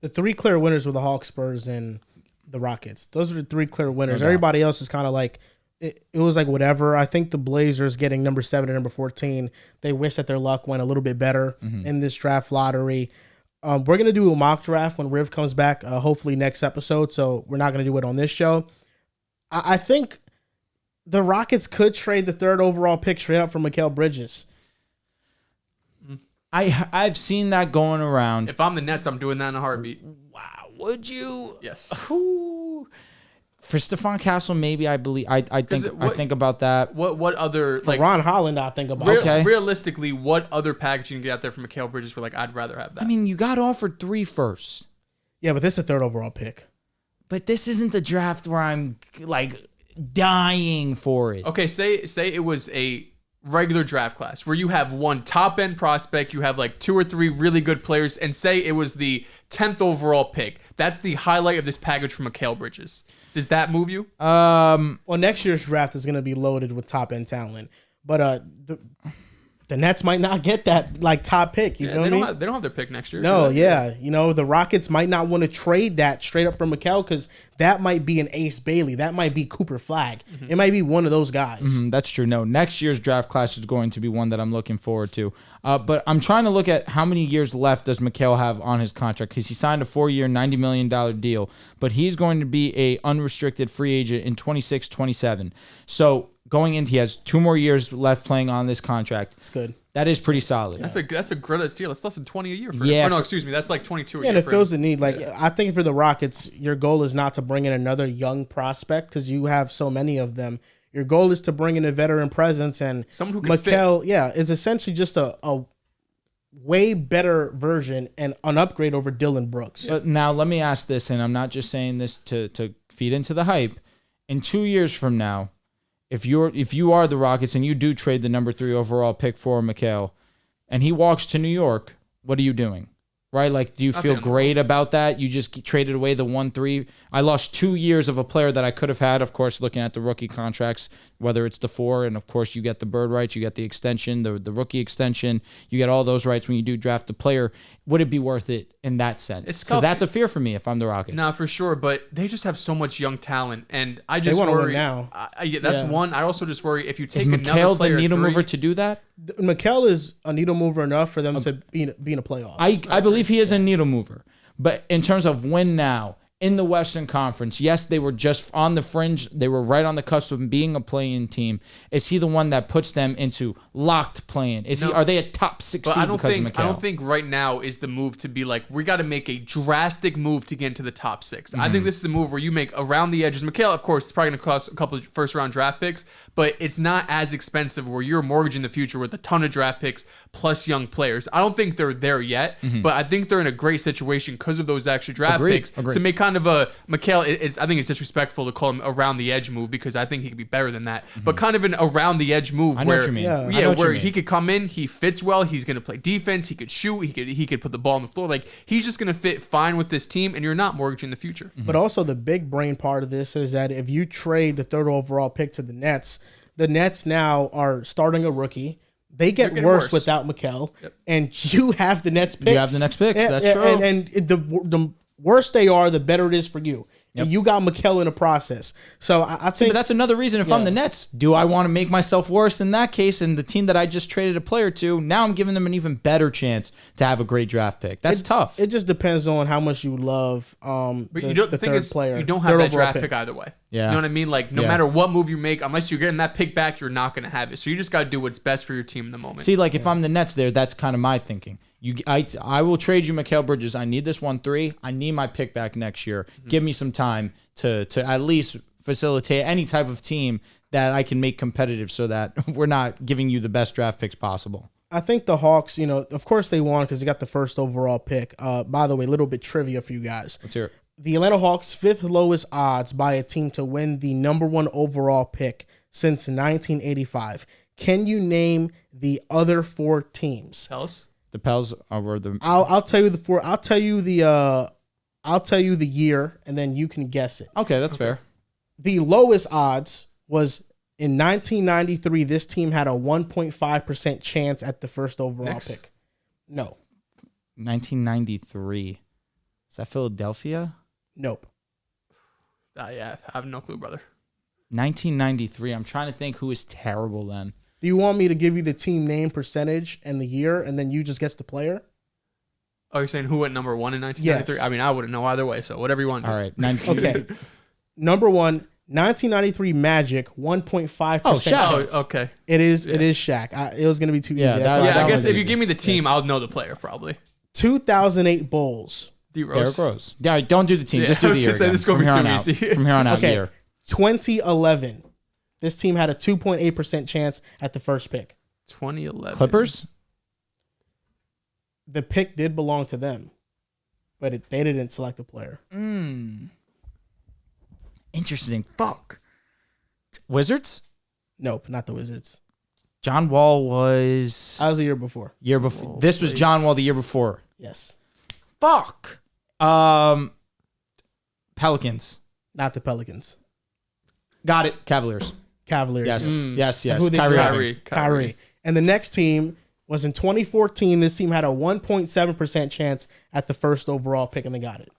The three clear winners were the Hawks, Spurs, and the Rockets. Those are the three clear winners. No doubt. Everybody else is kind of like, it was like whatever. I think the Blazers getting number 7 and number 14, they wish that their luck went a little bit better in this draft lottery. We're going to do a mock draft when Riv comes back, hopefully next episode, so we're not going to do it on this show. I think the Rockets could trade the 3rd overall pick straight up for Mikal Bridges. I've seen that going around. If I'm the Nets, I'm doing that in a heartbeat. Wow, would you? Yes. Ooh. For Stephon Castle, maybe I think about that. What other For Ron Holland, I think about. Okay. Realistically, what other package you can get out there from Mikal Bridges where I'd rather have that? I mean, you got offered 3 firsts. Yeah, but this is the 3rd overall pick. But this isn't the draft where I'm dying for it. Okay, say it was a regular draft class where you have one top end prospect, you have 2 or 3 really good players, and say it was the 10th overall pick. That's the highlight of this package from Mikal Bridges. Does that move you? Well, next year's draft is going to be loaded with top end talent, but the Nets might not get that top pick. You feel me? They don't have their pick next year. No, yeah. The Rockets might not want to trade that straight up from Mikal because that might be an Ace Bailey. That might be Cooper Flagg. It might be one of those guys. That's true. No, next year's draft class is going to be one that I'm looking forward to. But I'm trying to look at how many years left does Mikal have on his contract, because he signed a 4-year, $90 million deal, but he's going to be a unrestricted free agent in 26-27. So going in, he has 2 more years left playing on this contract. That's good. That is pretty solid. That's a great deal. That's less than 20 a year for Yeah. him. Oh, no, excuse me. That's 22 a year. Yeah, and it for fills him. the need. I think for the Rockets, your goal is not to bring in another young prospect because you have so many of them. Your goal is to bring in a veteran presence, and someone who can Mikal, is essentially just a way better version and an upgrade over Dylan Brooks. But now let me ask this, and I'm not just saying this to feed into the hype. In 2 years from now, if you are the Rockets and you do trade the number 3 overall pick for Mikal, and he walks to New York, what are you doing? Right? Do you feel great about that? You just traded away the 1-3. I lost 2 years of a player that I could have had, of course, looking at the rookie contracts, whether it's the 4, and of course you get the bird rights, you get the extension, the rookie extension, you get all those rights when you do draft the player. Would it be worth it in that sense? Because that's a fear for me if I'm the Rockets. No, for sure, but they just have so much young talent, and I They just wanna win worry. now. That's one. I also just worry if you take Is another Mikal player the needle 3, mover to do that? Mikal is a needle mover enough for them to be in a playoff. I believe he is a needle mover. But in terms of win now, in the Western Conference, yes, they were just on the fringe. They were right on the cusp of being a play-in team. Is he the one that puts them into locked play-in? Are they a top 6 But seed I don't because of think Mikal? I don't think right now is the move to be we got to make a drastic move to get into the top 6. I think this is a move where you make around the edges. Mikal, of course, is probably going to cost a couple of first-round draft picks, but it's not as expensive where you're mortgaging the future with a ton of draft picks plus young players. I don't think they're there yet, but I think they're in a great situation because of those extra draft picks to make kind of a Mikal. I think it's disrespectful to call him around the edge move because I think he could be better than that. But kind of an around the edge move I know where what you mean. where he could come in, he fits well, he's going to play defense, he could shoot, he could put the ball on the floor. He's just going to fit fine with this team, and you're not mortgaging the future. But also the big brain part of this is that if you trade the 3rd overall pick to the Nets now are starting a rookie. They get worse without Mikal, and you have the Nets picks. You have the next picks. That's true. And the worse they are, the better it is for you. And you got Mikal in the process. So I think but that's another reason if I'm the Nets, do I want to make myself worse in that case? And the team that I just traded a player to, now I'm giving them an even better chance to have a great draft pick. That's tough. It just depends on how much you love But the thing is, player. You don't have that draft pick either way. Yeah. You know what I mean? No matter what move you make, unless you're getting that pick back, you're not going to have it. So you just got to do what's best for your team in the moment. See, if I'm the Nets there, that's kind of my thinking. I will trade you Mikal Bridges. I need this 1-3. I need my pick back next year. Give me some time to at least facilitate any type of team that I can make competitive so that we're not giving you the best draft picks possible. I think the Hawks, of course they won because they got the 1st overall pick. By the way, a little bit trivia for you guys. Let's hear it. The Atlanta Hawks' 5th lowest odds by a team to win the number 1 overall pick since 1985. Can you name the other 4 teams? Tell us. The Pels are the. I'll tell you the 4. I'll tell you the year, and then you can guess it. Okay, that's fair. The lowest odds was in 1993. This team had a 1.5% chance at the 1st overall pick. No. 1993. that Philadelphia? Nope. Yeah, I have no clue, brother. 1993. I'm trying to think who was terrible then. Do you want me to give you the team name, percentage, and the year, and then you just guess the player? Oh, you're saying who went number 1 in 1993? Yes. I mean, I wouldn't know either way, so whatever you want to do. All right. Okay. Number 1, 1993 Magic, 1.5% Oh, Shaq. chance. Oh, okay. It is Shaq. It was going to be too easy. Yeah, That's why Yeah, I that guess was if you easy. give me the team, I'll know the player probably. 2008 Bulls, D-Rose. Derrick Rose. Yeah, don't do the team. Yeah, Just I do was the year. gonna say, again. this is gonna From be here too on out. easy. From here on out, Okay. year. 2011. This team had a 2.8% chance at the first pick. 2011. Clippers? The pick did belong to them, but they didn't select a player. Interesting. Fuck. Wizards? Nope, not the Wizards. John Wall was That was the year before. year before. This was John Wall the year before. Yes, Fuck. Pelicans. not the Pelicans. Got it. Cavaliers. Cavaliers. Yes. Who they Kyrie drafted? Irving. Kyrie. And the next team was in 2014. This team had a 1.7% chance at the first overall pick, and they got it.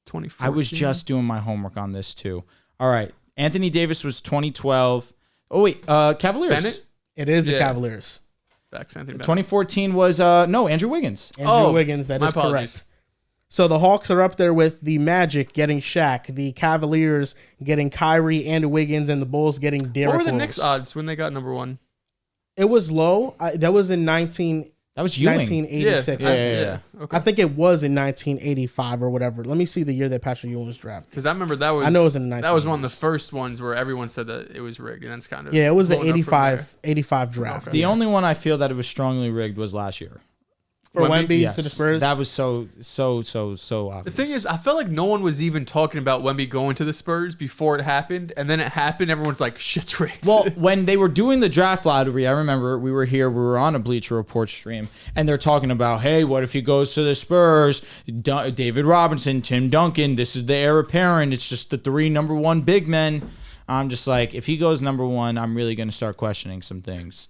2014. I was just doing my homework on this too. All right. Anthony Davis was 2012. Oh wait, Cavaliers. Bennett? It is the Yeah. Cavaliers. Facts, Anthony Bennett. 2014 was Andrew Wiggins. Andrew Wiggins, that my is apologies. correct. So the Hawks are up there with the Magic getting Shaq, the Cavaliers getting Kyrie and Wiggins, and the Bulls getting Derrick What were the Rose. Knicks odds when they got number 1? It was low. That was in That was Ewing. 1986. Yeah. Okay. I think it was in 1985 or whatever. Let me see the year that Patrick Ewing was drafted. Because I remember that was. I know it was in the That was one of the 1980s. first ones where everyone said that it was rigged, and that's kind of. Yeah, it was the blowing up from 85 draft. The only one I feel that it was strongly rigged was last year. For Wemby Yes. to the Spurs. That was so obvious. The thing is, I felt like no one was even talking about Wemby going to the Spurs before it happened, and then it happened. Everyone's like, "Shit's rigged." Well, when they were doing the draft lottery, I remember we were on a Bleacher Report stream, and they're talking about, hey, what if he goes to the Spurs? David Robinson, Tim Duncan, this is the heir apparent. It's just the 3 number 1 big men. I'm just like, if he goes number 1, I'm really going to start questioning some things.